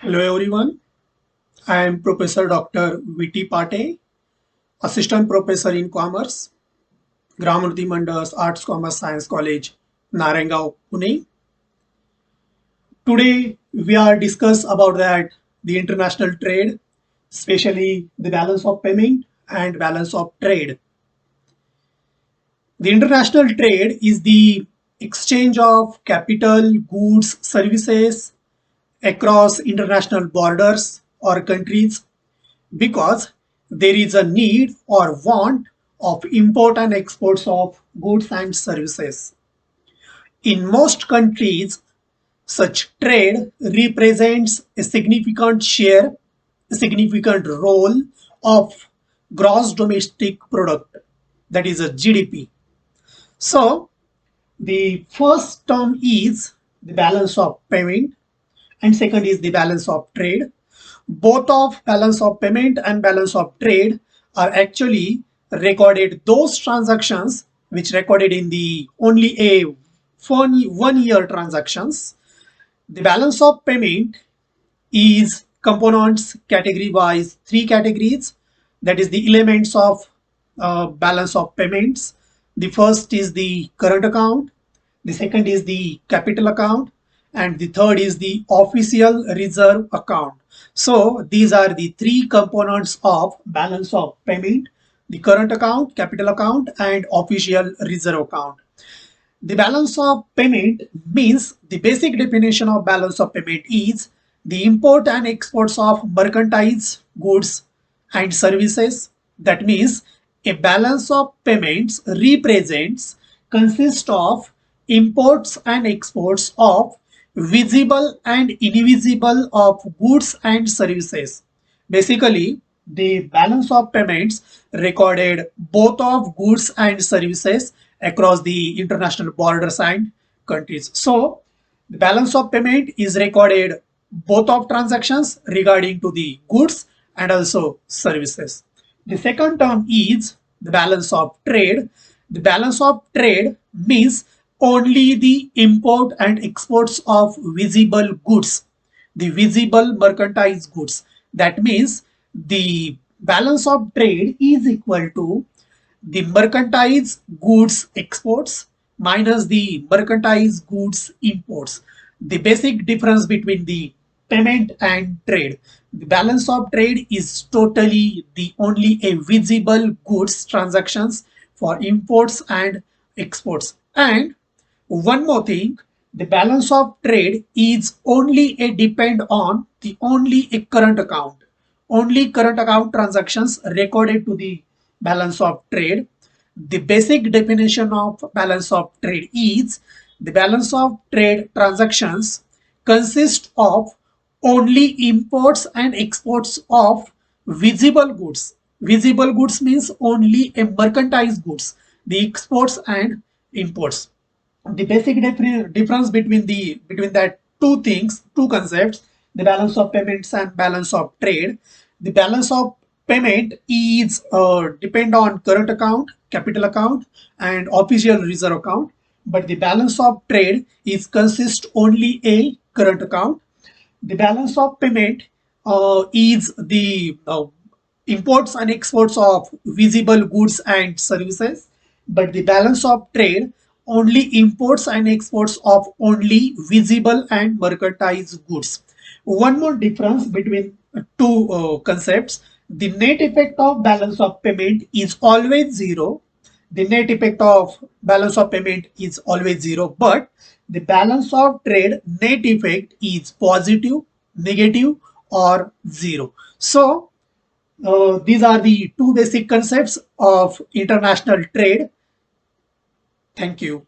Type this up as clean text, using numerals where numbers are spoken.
Hello everyone, I am Professor Dr. Pate, Assistant Professor in Commerce, Gramurti Mandas Arts Commerce Science College, Narangao, Pune. Today we are discuss about that the international trade, especially the balance of payment and balance of trade. The international trade is the exchange of capital, goods, services across international borders or countries because there is a need or want of import and exports of goods and services. In most countries, such trade represents a significant share, a significant role of gross domestic product, that is a GDP. So, the first term is the balance of payment, and second is the balance of trade. Both of balance of payment and balance of trade are actually recorded those transactions which recorded in the only a 1 year transactions. The balance of payment is components category wise three categories, that is the elements of balance of payments. The first is the current account, the second is the capital account, and the third is the official reserve account. So these are the three components of balance of payment: the current account, capital account, and official reserve account. The balance of payment means the basic definition of balance of payment is the import and exports of mercantile goods and services. That means a balance of payments represents consists of imports and exports of visible and invisible of goods and services. Basically, the balance of payments recorded both of goods and services across the international borders and countries. So, the balance of payment is recorded both of transactions regarding to the goods and also services. The second term is the balance of trade. The balance of trade means only the import and exports of visible goods, the visible mercantile goods. That means the balance of trade is equal to the mercantile goods exports minus the mercantile goods imports. The basic difference between the payment and trade. The balance of trade is totally the only a visible goods transactions for imports and exports. And one more thing, the balance of trade is only a depend on the only a current account. Only current account transactions recorded to the balance of trade. The basic definition of balance of trade is the balance of trade transactions consist of only imports and exports of visible goods. Visible goods means only a mercantile goods, the exports and imports. The basic difference between that two things, two concepts, the balance of payments and balance of trade. The balance of payment is depend on current account, capital account, and official reserve account, but the balance of trade is consist only a current account. The balance of payment is the imports and exports of visible goods and services, but the balance of trade only imports and exports of only visible and mercantile goods. One more difference between two concepts: the net effect of balance of payment is always zero. The net effect of balance of payment is always zero, but the balance of trade net effect is positive, negative, or zero. So these are the two basic concepts of international trade. Thank you.